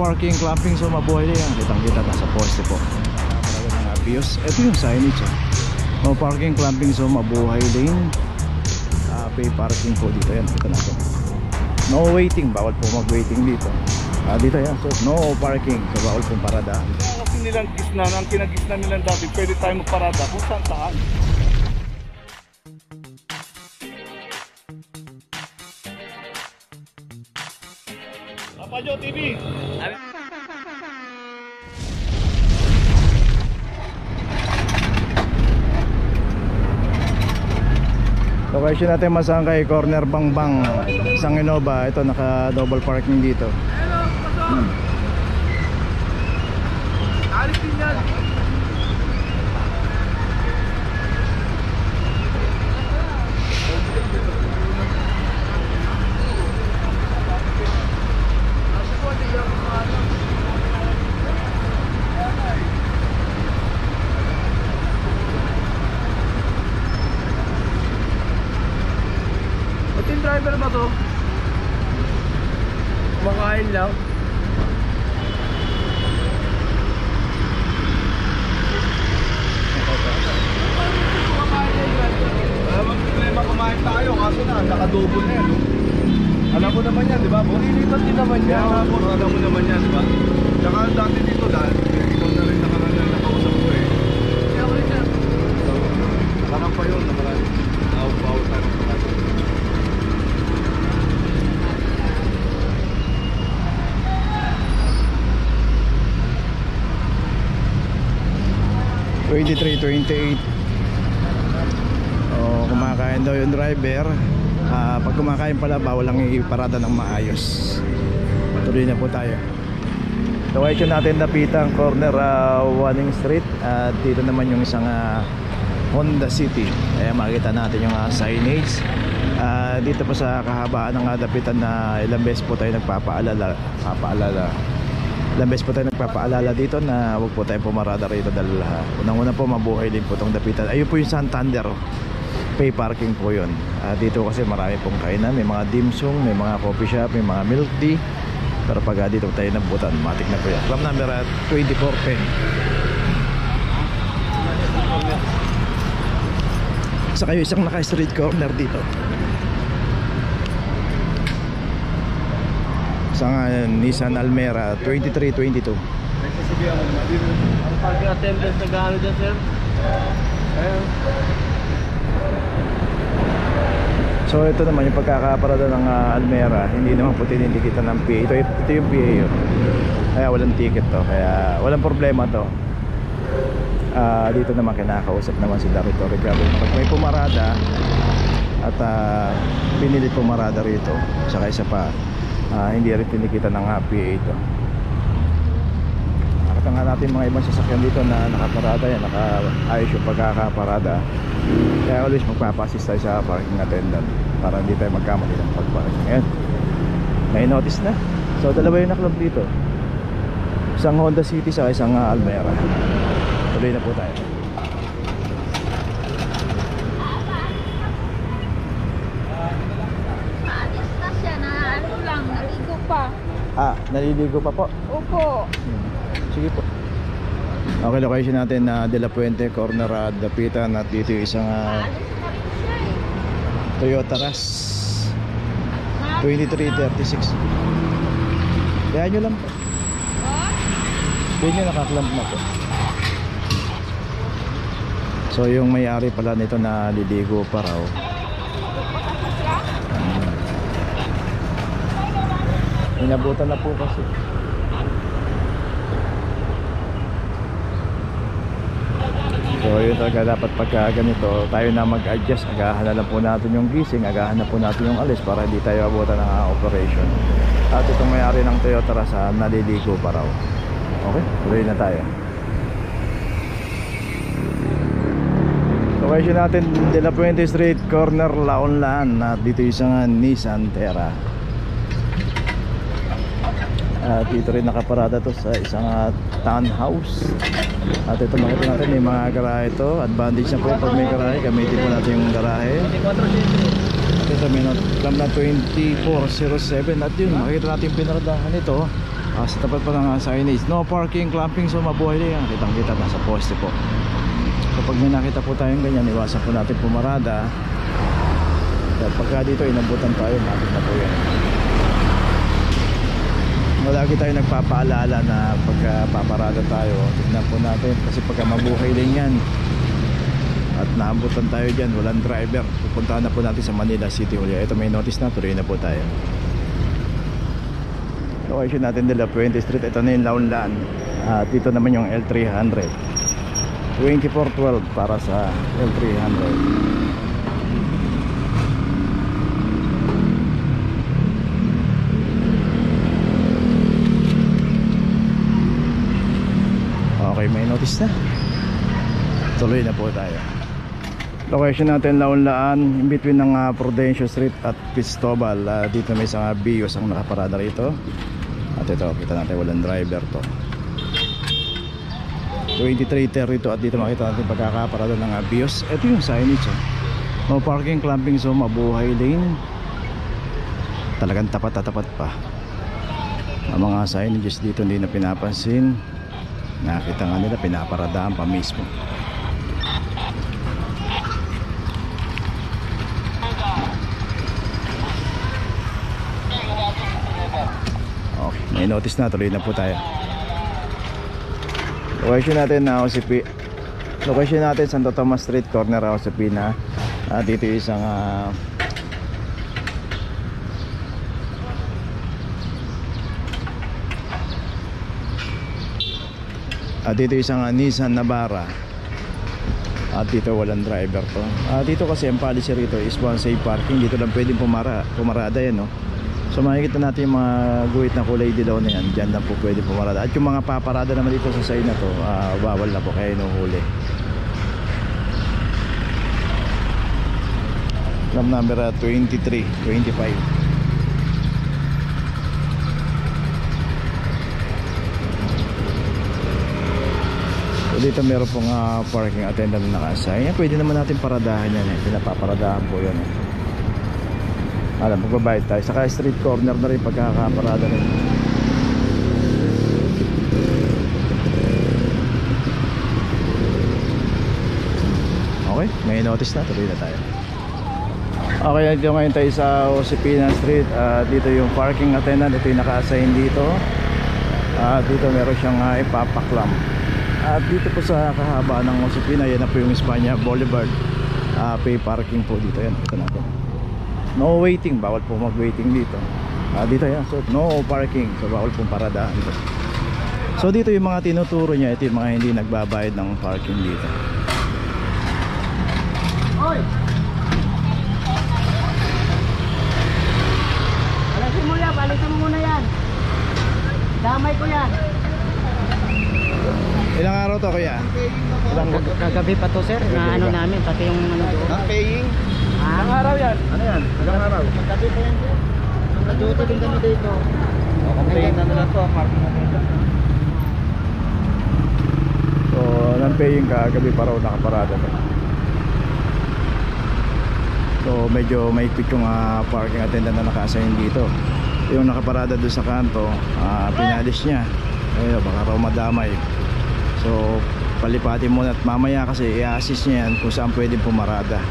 parking, clamping, so mabuhay din yan. Kitang kita nasa poste po. Talaga ng abuse. Ito yung signage. No parking, clamping, so mabuhay din. Pay parking po dito yan. Kita natin. No waiting, bawal po mag-waiting dito. Dito yan, so no parking, so bawal pong parada. Kasi nilang gisna, ang kinagisna nilang dati, pwede tayo magparada kung saan saan. Papadyo TV! Location natin Masangkay, corner Bangbang, Sang Innova. Ito naka double parking dito. Hello, pasok! Alis din yan! Driver ba to? Kumakain lang. Wala problema kumain tayo kaso na nakadouble na yan. Alam mo naman yan, di ba? Lilipat din naman yan. Alam mo naman yan, di ba? Tsaka dati dito dahil ikaw na rin nakausap ko eh. Kaya ko rin sir. Parang pa yun, nakaraan. Nakaupaw tayo. 23-28. Kumakain daw yung driver. Pag kumakain pala, bawal lang iparada ng maayos. Tuloy na po tayo. Location natin napitan corner Waning Street. At dito naman yung isang Honda City. Kaya makikita natin yung signage. Dito po sa kahabaan ng dapitan na ilang beses po tayo nagpapaalala. Ilang beses po tayo nagpapaalala dito na huwag po tayo pumarada rito dahil unang-una po mabuhay din po itong dapitan. Ayun po yung Santander pay parking po yun. Dito kasi marami pong kainan, may mga dim sum, may mga coffee shop, may mga milk tea. Pero pag dito tayo nabutan, matik na po yan. From number 2410. Sa kayo isang naka street corner dito. Nissan Almera 2322. Ang parking attendance na gano'n dyan sir? Ayun. So ito naman yung pagkakaparada ng Almera. Hindi naman po tinindikitan ng PA. Ito yung PA yun. Kaya walang ticket to. Kaya walang problema to. Dito naman kinakausap naman si Territory Government. Pag may pumarada at pinilit pumarada rito, saka isa pa hindi rin tinikita ng PA ito. Nakita nga natin mga ibang sasakyan dito na nakaparada yan, nakaayos yung pagkakaparada. Kaya always magpapasis tayo sa parking attendant para hindi tayo magkamali ng pagparking. Ayan, may notice na. So dalawa yung naklog dito, isang Honda City sa isang Almera. Tuloy na po tayo. Naliligo pa po? Opo. Sige po. Okay, location natin na De La Puente, corner Dapitan. At dito yung isang Toyota Rush 2336. Kaya nyo lang po. Kaya nyo nakaklamp na po. So yung may-ari pala nito na liligo pa raw. Inabutan na po kasi. So yun talaga, dapat pagka ganito tayo na mag-adjust. Agahan na lang po natin yung gising, agahan na po natin yung alis para hindi tayo abutan ng operation. At itong may-ari ng Toyota Rasa naliligo pa raw. Okay, tuloy na tayo. Location natin De La Puente Street, corner Laonlan. At dito yung isang Nissan Terra. Dito rin nakaparada to sa isang townhouse. At ito makita natin may mga garahe ito. Advantage na po pag may garahe, gamitin po natin yung garahe. At ito may plan na 2407. At yun, makikita natin yung pinaradahan nito. Sa tapat pa ng signage, no parking, clamping, so mabuhay na yan. Kitang kita na sa poste po. Kapag may nakita po tayong ganyan, iwasan po natin pumarada. At pagka dito inabutan tayo, nakita po yan. Lagi tayo nagpapaalala na pagka paparada tayo, tignan po natin kasi pagka mabuhay din yan at naabutan tayo dyan, walang driver, pupuntahan na po natin sa Manila City Hall. Ito may notice na, tuloy na po tayo. Location natin de La Puente Street. Ito na yung Launlan. Dito naman yung L300 2412 para sa L300. Okay, may notice na. Tuloy na po tayo. Location natin Launlaan, in between ng Prudencio Street at Cristobal. Dito may isang Bios ang nakaparada rito. At ito, kita natin walang driver to. 2332 at dito makita natin pagkakaparada ng Bios. Ito yung signage. No parking, clamping zone, mabuhay lane. Talagang tapat at tapat pa. Ang mga signages dito hindi na pinapansin. Nakita nga nila, pinaparadaan pa mismo. Okay, may notice na, tuloy na po tayo. Location natin na OCP. Location natin Santo Tomas Street, corner OCP na. Dito yung isang dito isang Nissan Navara. At dito walang driver to. Dito kasi ang policy rito is one safe parking. Dito lang pwedeng pumarada yan, no? So makikita natin yung mga guhit na kulay dilaw na yan. Diyan lang po pwedeng pumarada. At yung mga paparada naman dito sa side na to, bawal na po, kaya inuhuli. Number 23, 25. Dito meron pong parking attendant na naka-assign. Pwede naman natin paradahan yan. Pinapaparadahan po yan. Magbabayad tayo. Saka street corner na rin pagkakaparada rin. Okay, may notice na. Tuloy na tayo. Okay, dito ngayon tayo sa Josefina Street. Dito yung parking attendant. Ito yung naka-assign dito. Dito meron siyang ipapaklam. At dito po sa kahaba ng Josefina, yan na po yung Espanya Boulevard. Pay parking po dito. Yan, ito natin. No waiting, bawal po mag-waiting dito. Dito yan, so no parking, so bawal pong paradaan dito. So dito yung mga tinuturo niya, ito yung mga hindi nagbabayad ng parking dito. Oy! Balikin mo yan, balikin mo muna yan. Damay ko yan. Ilang araw to kuya? Kagabi pa to sir, na ano namin, pati yung ano doon. Paying? Ilang araw yan? Ano yan? Ilang araw? Kagabi pa yan sir. Nagduto din kami dito. Paying na nila to, parking natin. So non-paying kagabi pa raw nakaparada to. So medyo maikpit yung parking attendant na naka-assign dito. Yung nakaparada doon sa kanto, pinalis niya. Ayun, baka raw madamay. So palipatin muna at mamaya kasi i-assist niya yan kung saan pwedeng pumarada.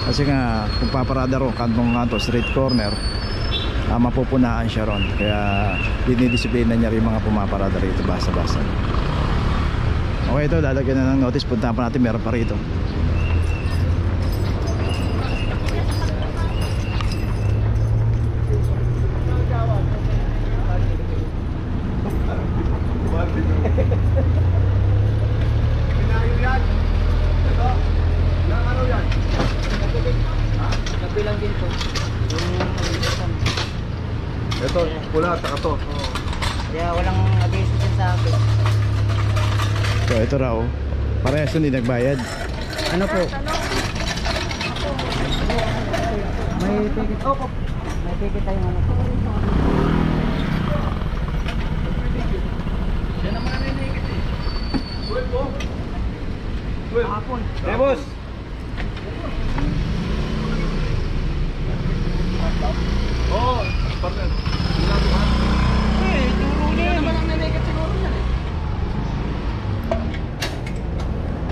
Kasi nga kung paparada ron kantong kanto, street corner, mapupunaan siya ron. Kaya dinidisiplina niya rin mga pumaparada rito basa-basa. Okay, ito lalagyan na ng notice. Punta pa natin, meron pa rito. Kabilang din to. Ito, pula, taka to. Kaya walang abiso din sa akin. So ito raw, parehas hindi nagbayad. Ano po? May ticket. Opo. May ticket tayong ano po. Yan naman na yung ticket eh. 12 po. 12. Hapon. Eh, boss. Oo, partner. Eh, turo na yan.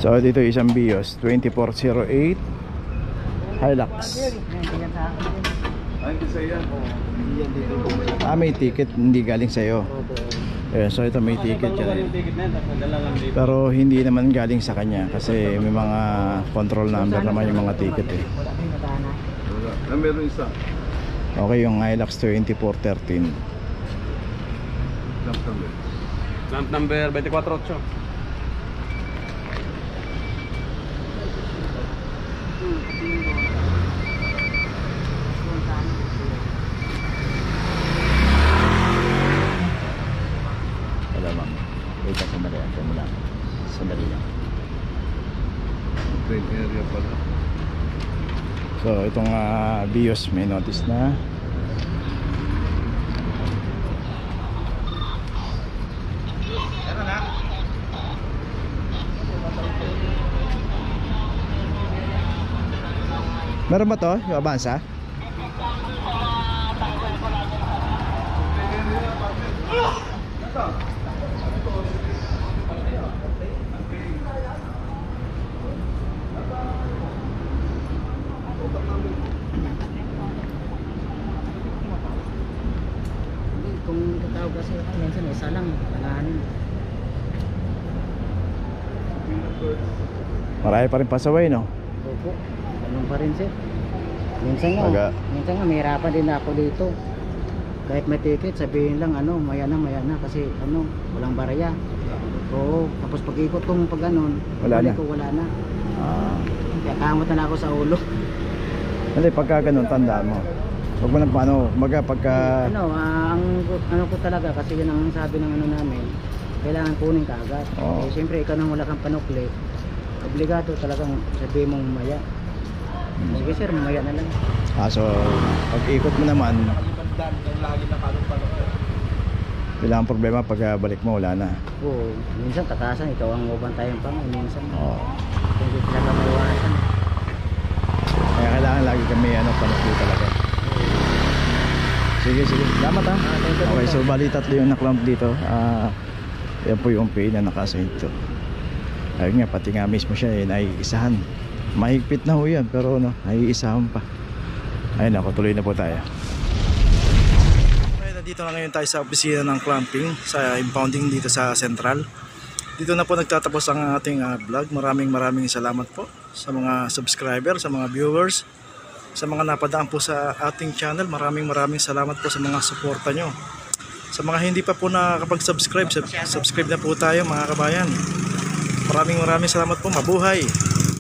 So dito isang Vios 2408 Hilux. Ay, hindi sa yan. May ticket, hindi galing sa'yo. So ito may ticket yan. Pero hindi naman galing sa kanya kasi may mga control number naman yung mga ticket eh. Wala. Meron isa. Okay, yung Hilux 2413. Lamp number 248. Wala ma'am. Wait lang, sandali lang. Train area pala. So itong Vios may notice na. Meron ba to? Yung Avanza? Kung tatawag kasi ako, minsan isa lang, langanin. Marami pa rin pasaway, no? Opo, ganun pa rin sir. Minsan nga, mahirapan din ako dito. Kahit may ticket, sabihin lang, maya na, kasi walang barya. Oo, tapos pag-ikot kong pag Wala na. wala na. Kaya kamot na ako sa ulo. Hindi, pagka ganun, tandaan mo. Huwag mo na paano, pagka... Ang ko talaga, kasi yun ang sabi ng namin, kailangan kunin ka agad. Oo. Eh, siyempre, ikaw nang wala kang panukli, obligado talagang sabihin mong maya. Sige sir, mamaya na lang. So, pag-ikot mo naman, kailangan problema pag balik mo, wala na. Oo, minsan takasan, ikaw ang ubantayan pa nga, minsan. Oo. Hindi talaga maiwasan. Kaya kailangan lagi kami panukli talaga. Sige, salamat ha. Okay, so bali tatlo yung naklamp dito. Yan po yung pay na naka-assign to. Ayun nga, pati nga mismo siya naiisahan. Mahigpit na ho yan, pero naiisahan pa. Ayun ako, tuloy na po tayo. Okay, nandito na ngayon tayo sa opisina ng clamping, sa impounding dito sa Central. Dito na po nagtatapos ang ating vlog. Maraming salamat po sa mga subscriber, sa mga viewers, sa mga napadaan po sa ating channel. Maraming salamat po sa mga suporta nyo. Sa mga hindi pa po nakakapag-subscribe, subscribe na po tayo mga kabayan. Maraming salamat po. Mabuhay!